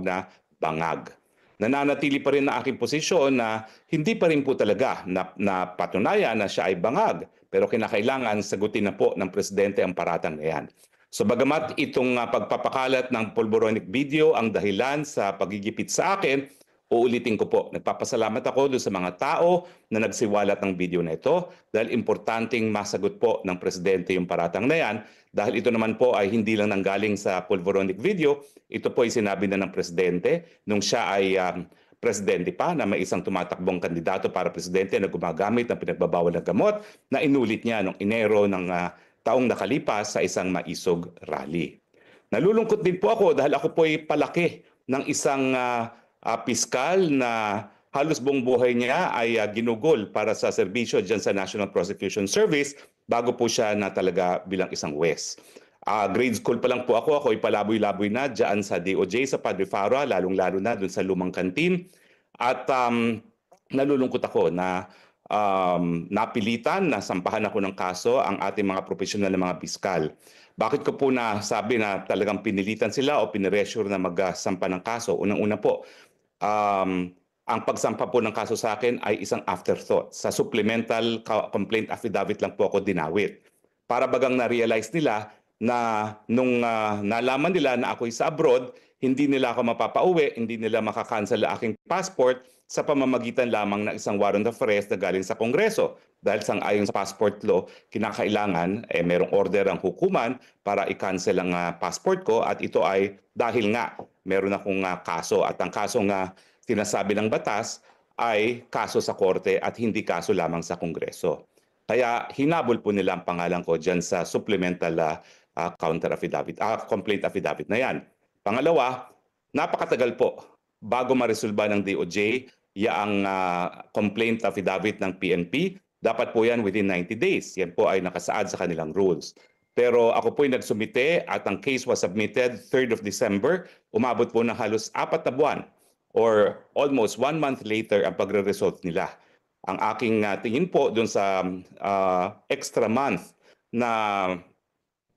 tinatawag na bangag. Nananatili pa rin na aking posisyon na hindi pa rin po talaga na patunayan na siya ay bangag, pero kinakailangan sagutin na po ng presidente ang paratang na yan. So bagamat itong pagpapakalat ng pulboronic video ang dahilan sa pagigipit sa akin, uulitin ko po, nagpapasalamat ako doon sa mga tao na nagsiwalat ng video na ito dahil importanteng masagot po ng presidente yung paratang na yan dahil ito naman po ay hindi lang nanggaling sa pulboronic video, ito po ay sinabi na ng presidente nung siya ay presidente pa na may isang tumatakbong kandidato para presidente na gumagamit ng pinagbabawal na gamot na inulit niya noong Enero ng taong nakalipas sa isang maisog rally. Nalulungkot din po ako dahil ako po ay palaki ng isang piskal na halos buong buhay niya ay ginugol para sa serbisyo dyan sa National Prosecution Service bago po siya na talaga bilang isang WES. Grade school pa lang po ako ay palaboy-laboy na dyan sa DOJ sa Padre Faro, lalong-lalo na dun sa lumang kantin. At nalulungkot ako na napilitan na sampahan ako ng kaso ang ating mga profesional na mga piskal. Bakit ko po nasabi na talagang pinilitan sila o piniressure na magsampa ng kaso? Unang-una po, ang pagsampa po ng kaso sa akin ay isang afterthought. Sa supplemental complaint affidavit lang po ako dinawit. Para bagang na-realize nila na nung nalaman nila na ako'y sa abroad, hindi nila ako mapapauwi, hindi nila makakancel ang aking passport sa pamamagitan lamang ng isang warrant of arrest na galing sa Kongreso. Dahil sang-ayon sa passport law, kinakailangan merong order ang hukuman para i-cancel ang passport ko at ito ay dahil nga meron akong kaso at ang kaso nga sinasabi ng batas ay kaso sa korte at hindi kaso lamang sa Kongreso. Kaya hinabol po nila ang pangalan ko dyan sa supplemental counter affidavit, complaint affidavit na yan. Pangalawa, napakatagal po bago maresolba ng DOJ yung complaint affidavit ng PNP. Dapat po yan within 90 days. Yan po ay nakasaad sa kanilang rules. Pero ako po ay nagsumite at ang case was submitted 3rd of December. Umabot po ng halos 4 na buwan or almost 1 month later ang pagre-result nila. Ang aking tingin po dun sa extra month na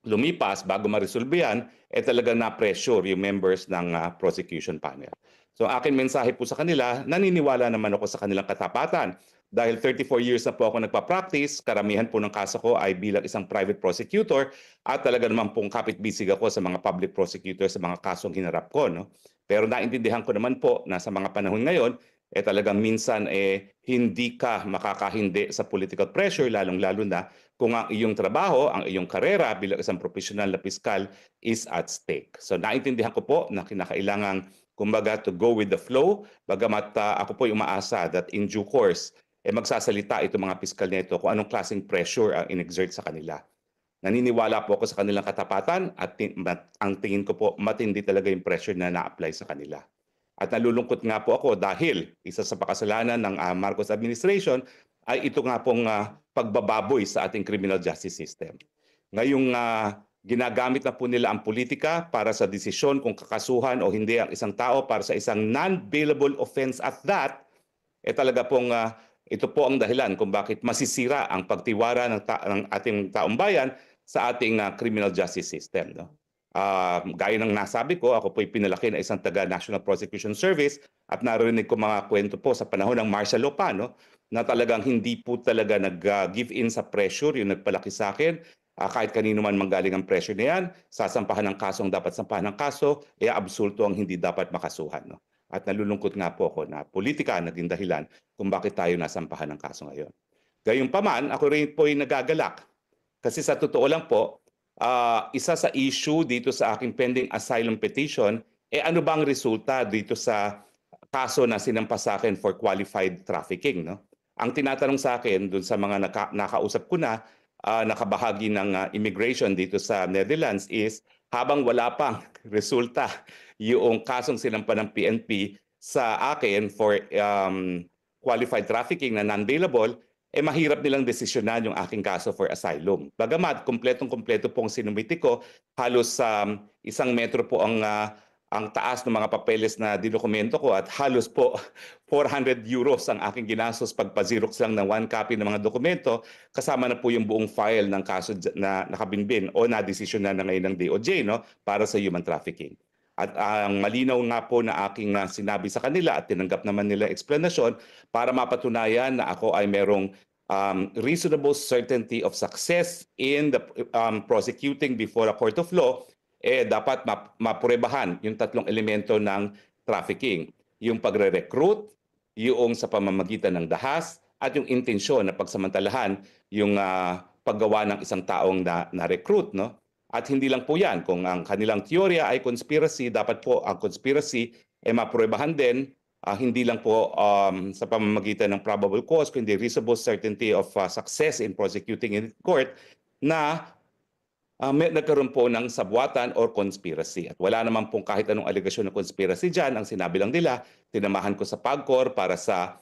lumipas bago ma-resolve yan, talagang na-pressure yung members ng prosecution panel. So akin mensahe po sa kanila, naniniwala naman ako sa kanilang katapatan. Dahil 34 years na po ako nagpa-practice, karamihan po ng kaso ko ay bilang isang private prosecutor at talaga naman pong kapit-bisig ako sa mga public prosecutor sa mga kasong hinarap ko. No? Pero naintindihan ko naman po na sa mga panahon ngayon, talagang minsan hindi ka makakahindi sa political pressure, lalong-lalo na kung ang iyong trabaho, ang iyong karera bilang isang professional na piskal is at stake. So naintindihan ko po na kinakailangan kumbaga to go with the flow, bagamat ako po umaasa that in due course, magsasalita itong mga piskal nito kung anong klaseng pressure ang in-exert sa kanila. Naniniwala po ako sa kanilang katapatan at ang tingin ko po matindi talaga yung pressure na na-apply sa kanila. At nalulungkot nga po ako dahil isa sa pakasalanan ng Marcos administration ay ito nga pong pagbababoy sa ating criminal justice system. Ngayong ginagamit na po nila ang politika para sa desisyon kung kakasuhan o hindi ang isang tao para sa isang non-bailable offense at that, talaga pong ito po ang dahilan kung bakit masisira ang pagtiwala ng ating taong bayan sa ating criminal justice system. No? Gaya ng nasabi ko, ako po'y pinalaki na isang taga-National Prosecution Service at narinig ko mga kwento po sa panahon ng martial law pa, no? Na talagang hindi po talaga nag-give in sa pressure yung nagpalaki sa akin. Kahit kanino man manggaling ang pressure na yan, sasampahan ng kaso ang dapat sampahan ng kaso, absulto ang hindi dapat makasuhan. No? At nalulungkot nga po ako na politika naging dahilan kung bakit tayo nasampahan ng kaso ngayon. Gayunpaman, ako rin po ay nagagalak. Kasi sa totoo lang po, isa sa issue dito sa aking pending asylum petition, ano bang resulta dito sa kaso na sinampa sa akin for qualified trafficking? No? Ang tinatanong sa akin dun sa mga nakausap ko na, nakabahagi ng immigration dito sa Netherlands is habang wala pang resulta yung kasong sinampa ng PNP sa akin for qualified trafficking na non-bailable, mahirap nilang desisyonan yung aking kaso for asylum. Bagamat kompletong-kompleto pong sinumiti ko, halos isang metro po ang taas ng mga papeles na didokumento ko at halos po 400 euros ang aking ginastos pagpa-xerox lang ng 1 copy ng mga dokumento kasama na po yung buong file ng kaso na nakabinbin o na-desisyonan na ngayon ng DOJ, no, para sa human trafficking. At ang malinaw nga po na aking sinabi sa kanila at tinanggap naman nila explanation para mapatunayan na ako ay merong reasonable certainty of success in the prosecuting before a court of law, dapat mapurebahan yung tatlong elemento ng trafficking. Yung pagre-recruit, yung sa pamamagitan ng dahas, at yung intensyon na pagsamantalahan yung paggawa ng isang taong na-recruit. No? At hindi lang po yan, kung ang kanilang teorya ay conspiracy, dapat po ang conspiracy ay mapurebahan din, hindi lang po sa pamamagitan ng probable cause, kundi reasonable certainty of success in prosecuting in court na nagkaroon po ng sabwatan or conspiracy. At wala naman pong kahit anong alegasyon ng conspiracy dyan. Ang sinabi lang nila, tinamahan ko sa PAGCOR para sa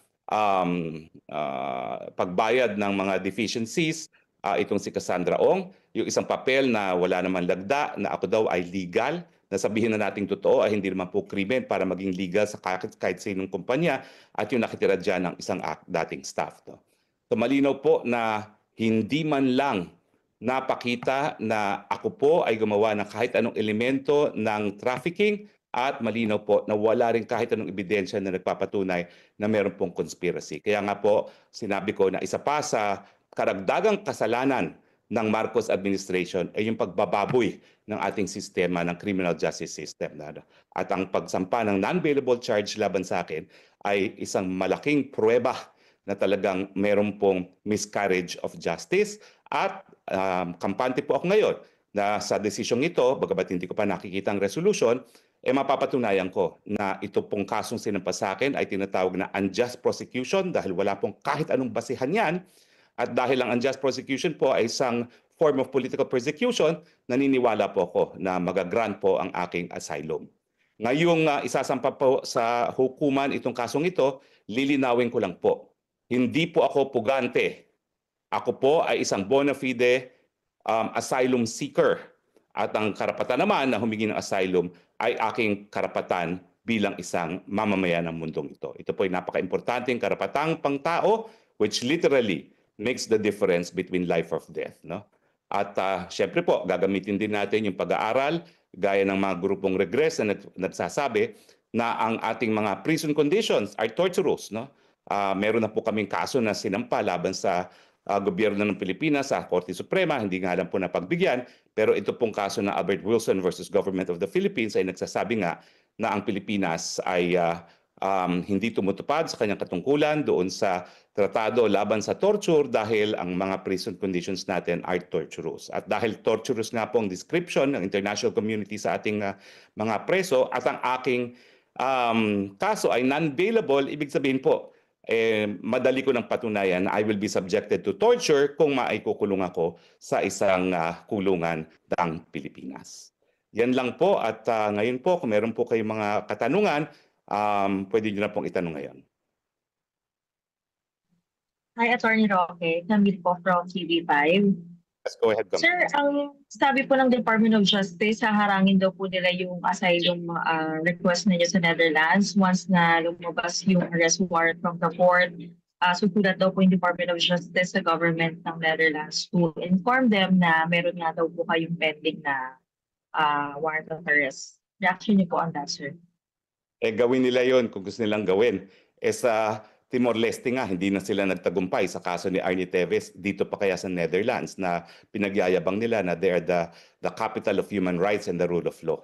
pagbayad ng mga deficiencies, itong si Cassandra Ong, yung isang papel na wala naman lagda, na ako daw ay legal, na sabihin na nating totoo ay hindi naman po krimen para maging legal sa kahit sinong kumpanya, at yung nakitira dyan ng isang dating staff. No? So malinaw po na hindi man lang napakita na ako po ay gumawa ng kahit anong elemento ng trafficking, at malinaw po na wala rin kahit anong ebidensya na nagpapatunay na meron pong conspiracy. Kaya nga po sinabi ko na isa pa sa karagdagang kasalanan ng Marcos administration ay yung pagbababoy ng ating sistema ng criminal justice system. At ang pagsampa ng non-bailable charge laban sa akin ay isang malaking pruweba na talagang meron pong miscarriage of justice, at kampante po ako ngayon na sa desisyong ito, bagamat hindi ko pa nakikita ang resolution, mapapatunayan ko na ito pong kasong sinampa sa akin ay tinatawag na unjust prosecution dahil wala pong kahit anong basihan yan. At dahil ang unjust prosecution po ay isang form of political persecution, naniniwala po ako na magagrant po ang aking asylum. Ngayong isasampa po sa hukuman itong kasong ito, lilinawin ko lang po. Hindi po ako pugante. Ako po ay isang bona fide asylum seeker. At ang karapatan naman na humingi ng asylum ay aking karapatan bilang isang mamamayan ng mundong ito. Ito po ay napaka-importanteng karapatang pangtao which literally makes the difference between life or death. No? At syempre po, gagamitin din natin yung pag-aaral gaya ng mga grupong regress na nagsasabi na ang ating mga prison conditions are torturous. No? Meron na po kaming kaso na sinampa laban sa gobyerno ng Pilipinas sa Korte Suprema, hindi nga lang po napagbigyan, pero ito pong kaso na Albert Wilson versus Government of the Philippines ay nagsasabi nga na ang Pilipinas ay hindi tumutupad sa kanyang katungkulan doon sa tratado laban sa torture dahil ang mga prison conditions natin are torturous. At dahil torturous nga po ang description ng international community sa ating mga preso, at ang aking kaso ay non-bailable, ibig sabihin po, madali ko ng patunayan na I will be subjected to torture kung maikukulong ako sa isang kulungan ng Pilipinas. Yan lang po, at ngayon po kung meron po kayong mga katanungan, pwede nyo na pong itanong ngayon. Hi, Attorney Roque. Camille po from TV5. Let's go ahead. Sir, ang sabi po ng Department of Justice, haharangin daw po nila yung asylum request ninyo sa Netherlands once na lumabas yung arrest warrant from the court. Susulat daw po yung Department of Justice sa government ng Netherlands to inform them na meron nga daw po kayong pending na warrant of arrest. Reaction niyo po on that, sir? Gawin nila yon kung gusto nilang gawin. Sa Timor-Leste nga, hindi na sila nagtagumpay sa kaso ni Arnie Teves, dito pa kaya sa Netherlands na pinagyayabang nila na they are the capital of human rights and the rule of law.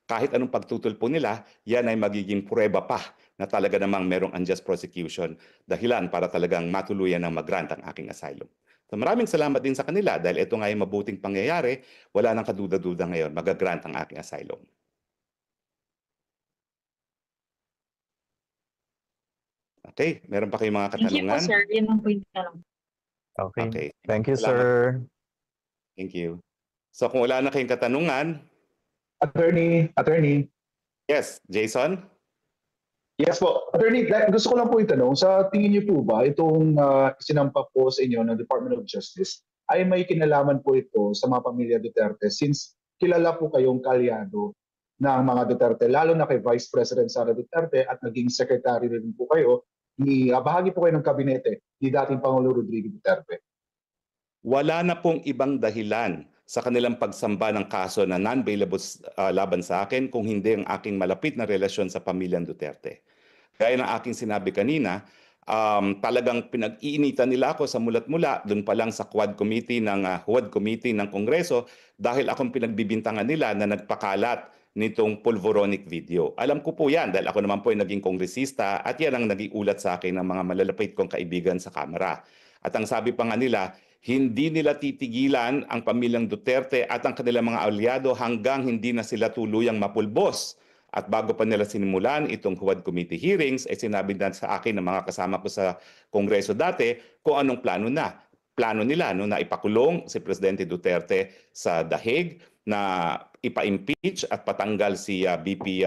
Kahit anong pagtutulpo nila, yan ay magiging pruweba pa na talaga namang merong unjust prosecution, dahilan para talagang matuluyan ng mag-grant ang aking asylum. So maraming salamat din sa kanila dahil ito nga yung mabuting pangyayari, wala nang kaduda-duda ngayon, mag-grant ang aking asylum. Okay, meron pa kayong mga katanungan? Thank you po, sir. Yan ang point na lang. Okay. Thank you, Salamat. sir. Thank you. So kung wala na kayong katanungan, Attorney. yes, Jason? Yes po. Attorney, gusto ko lang po itanong, sa tingin niyo po ba itong sinampa po sa inyo ng Department of Justice ay may kinalaman po ito sa mga pamilya Duterte since kilala po kayong kalyado ng mga Duterte, lalo na kay Vice President Sara Duterte at naging secretary rin po kayo, bahagi po kayo ng kabinete ni dating Pangulo Rodrigo Duterte? Wala na pong ibang dahilan sa kanilang pagsamba ng kaso na non-bailable laban sa akin kung hindi ang aking malapit na relasyon sa pamilyang Duterte. Gaya ng aking sinabi kanina, talagang pinag-iinitan nila ako sa mulat-mula doon pa lang sa Quad Committee Huwad Committee ng Kongreso dahil akong pinagbibintangan nila na nagpakalat nitong pulvoronic video. Alam ko po yan dahil ako naman po ay naging kongresista at yan ang nag-iulat sa akin ng mga malalapit kong kaibigan sa Kamara. At ang sabi pa nga nila, hindi nila titigilan ang pamilyang Duterte at ang kanilang mga aliado hanggang hindi na sila tuluyang mapulbos. At bago pa nila sinimulan itong Huwad Committee hearings, ay sinabi na sa akin ng mga kasama ko sa Kongreso dati kung anong plano nila na ipakulong si Presidente Duterte sa dahig, na ipa-impeach at patanggal si VP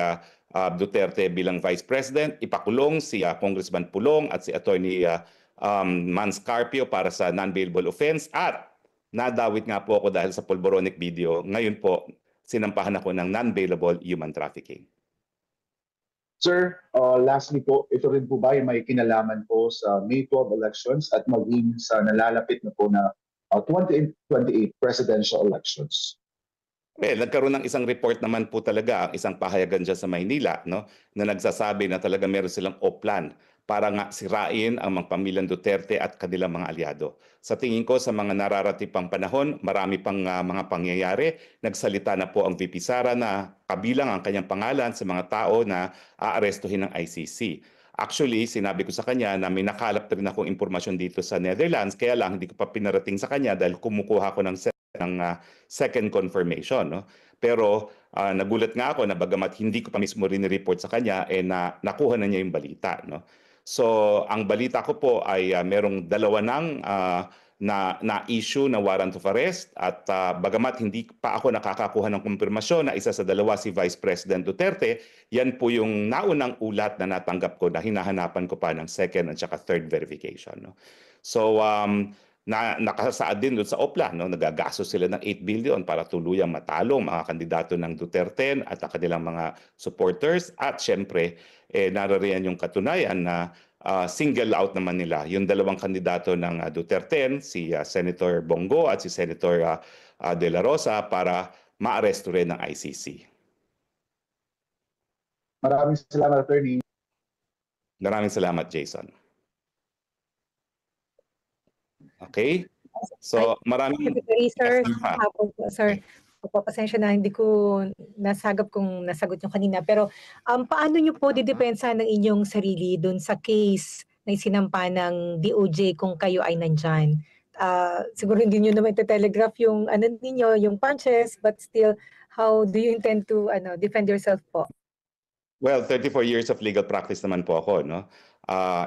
Duterte bilang Vice President, ipakulong si Congressman Pulong at si Attorney Mans Carpio para sa non-bailable offense, at nadawit nga po ako dahil sa pulboronic video. Ngayon po, sinampahan ako ng non-bailable human trafficking. Sir, lastly po, ito rin po ba ay may kinalaman po sa May 12 elections at maging sa nalalapit na po na 2028 presidential elections? Well, nagkaroon ng isang report naman po talaga, ang isang pahayagan dyan sa Maynila, no, na nagsasabi na talaga meron silang o-plan para nga sirain ang mga pamilyang Duterte at kanilang mga aliado. Sa tingin ko, sa mga nararatipang panahon, marami pang mga pangyayari. Nagsalita na po ang VP Sara na kabilang ang kanyang pangalan sa mga tao na aarestuhin ng ICC. Actually, sinabi ko sa kanya na may nakalap rin akong impormasyon dito sa Netherlands, kaya lang hindi ko pa pinarating sa kanya dahil kumukuha ko ng second confirmation, no? Pero nagulat nga ako na bagamat hindi ko pa mismo rin-report sa kanya, na nakuha na niya yung balita, no? So ang balita ko po ay merong dalawa na issue na warrant of arrest, at bagamat hindi pa ako nakakakuha ng kumpirmasyon na isa sa dalawa si Vice President Duterte, yan po yung naunang ulat na natanggap ko na hinahanapan ko pa ng second at saka third verification, no? So nakasaad din doon sa OPLA, no? Nagagastos sila ng 8 billion para tuluyang matalo ang mga kandidato ng Duterte at ang kanilang mga supporters. At syempre, narariyan yung katunayan na single out naman nila yung dalawang kandidato ng Duterte, si Senator Bongo at si Senator De La Rosa, para maaresto rin ng ICC. Maraming salamat, Attorney. Maraming salamat, Jason. Okay? So, maraming... Secretary, sir, Yes, hapon po, sir. Opo, pasensya na, hindi ko nasagap kung nasagot yung kanina. Pero paano nyo po didepensa ng inyong sarili dun sa case na isinampa ng DOJ kung kayo ay nandyan? Siguro hindi nyo naman ite-telegraph yung ninyo, yung punches, but still, how do you intend to defend yourself po? Well, 34 years of legal practice naman po ako, no?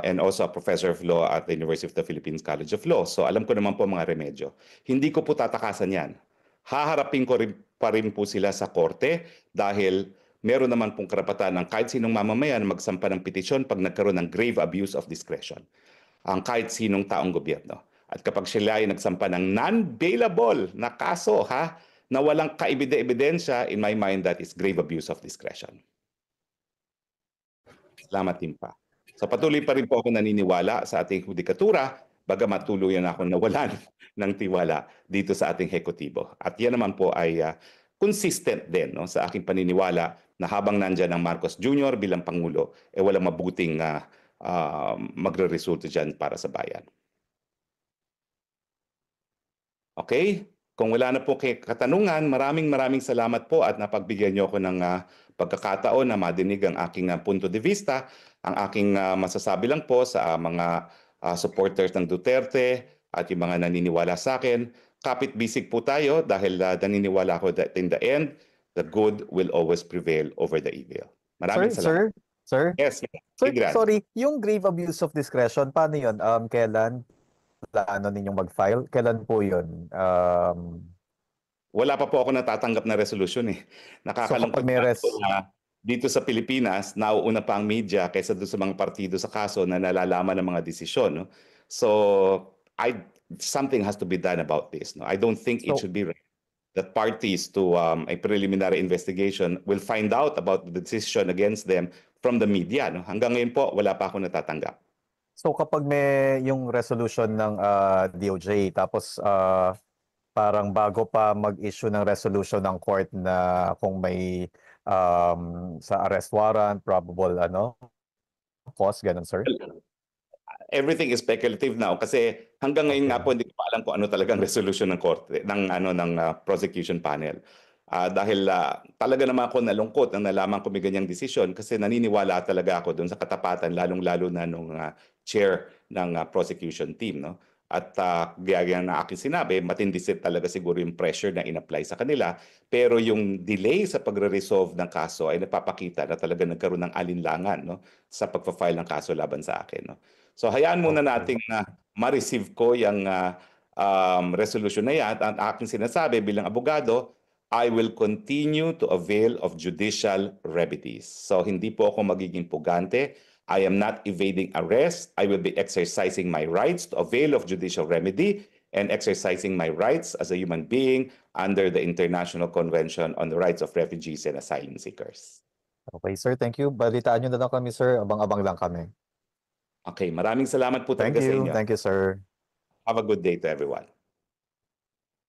And also a professor of law at the University of the Philippines College of Law. So alam ko naman po mga remedyo. Hindi ko po tatakasan yan. Haharapin ko pa rin po sila sa korte dahil meron naman pong karapatan ng kahit sinong mamamayan magsampa ng petisyon pag nagkaroon ng grave abuse of discretion. Ang kahit sinong taong gobyerno. At kapag sila ay nagsampa ng non-bailable na kaso, na walang kaebidensya, in my mind, that is grave abuse of discretion. Salamat din pa. So patuloy pa rin po ako naniniwala sa ating hudikatura, bagamat tuluyan akong nawalan ng tiwala dito sa ating hekutibo. At yan naman po ay consistent din, no, sa aking paniniwala na habang nandyan ang Marcos Jr. bilang Pangulo, walang mabuting magre-resulta dyan para sa bayan. Okay? Kung wala na po katanungan, maraming salamat po at napagbigyan niyo ako ng pagkakataon na madinig ang aking punto de vista. Ang aking masasabi lang po sa mga supporters ng Duterte at yung mga naniniwala sa akin, kapit-bisig po tayo dahil naniniwala ako that in the end, the good will always prevail over the evil. Maraming salamat. Sir? Yes. Sir, sorry, yung grave abuse of discretion, paano yun? Kailan plano ninyong mag-file? Kailan po yun? Wala pa po ako natatanggap na resolution eh. Nakakalungkot na dito sa Pilipinas, nauuna pa ang media kaysa doon sa mga partido sa kaso na nalalaman ng mga desisyon. No? So, something has to be done about this. No? I don't think it should be right that parties to a preliminary investigation will find out about the decision against them from the media. No? Hanggang ngayon po, wala pa ako natatanggap. So kapag may yung resolution ng DOJ, tapos parang bago pa mag-issue ng resolution ng court na kung may sa arrest warrant, probable cause, ganun, sir? Everything is speculative now kasi hanggang ngayon nga po hindi ko pa alam kung ano talagang resolution ng korte ng prosecution panel. Dahil talaga naman ako nalungkot nang nalaman ko may ganyang desisyon kasi naniniwala talaga ako doon sa katapatan lalong-lalo na nung chair ng prosecution team, no? At gaya na aking sinabi, matindi talaga siguro yung pressure na in-apply sa kanila. Pero yung delay sa pagre-resolve ng kaso ay napapakita na talaga nagkaroon ng alinlangan, no, sa pagpa-file ng kaso laban sa akin, no? So hayaan muna nating ma-receive ko yung resolution na yan. Ang aking sinasabi bilang abogado, I will continue to avail of judicial remedies. So hindi po ako magiging pugante. I am not evading arrest. I will be exercising my rights to avail of judicial remedy and exercising my rights as a human being under the International Convention on the Rights of Refugees and Asylum Seekers. Okay, sir. Thank you. Balitaan nyo na lang kami, sir. Abang-abang lang kami. Okay, maraming salamat po Thank talaga sa you. inyo. Thank you, sir. Have a good day to everyone.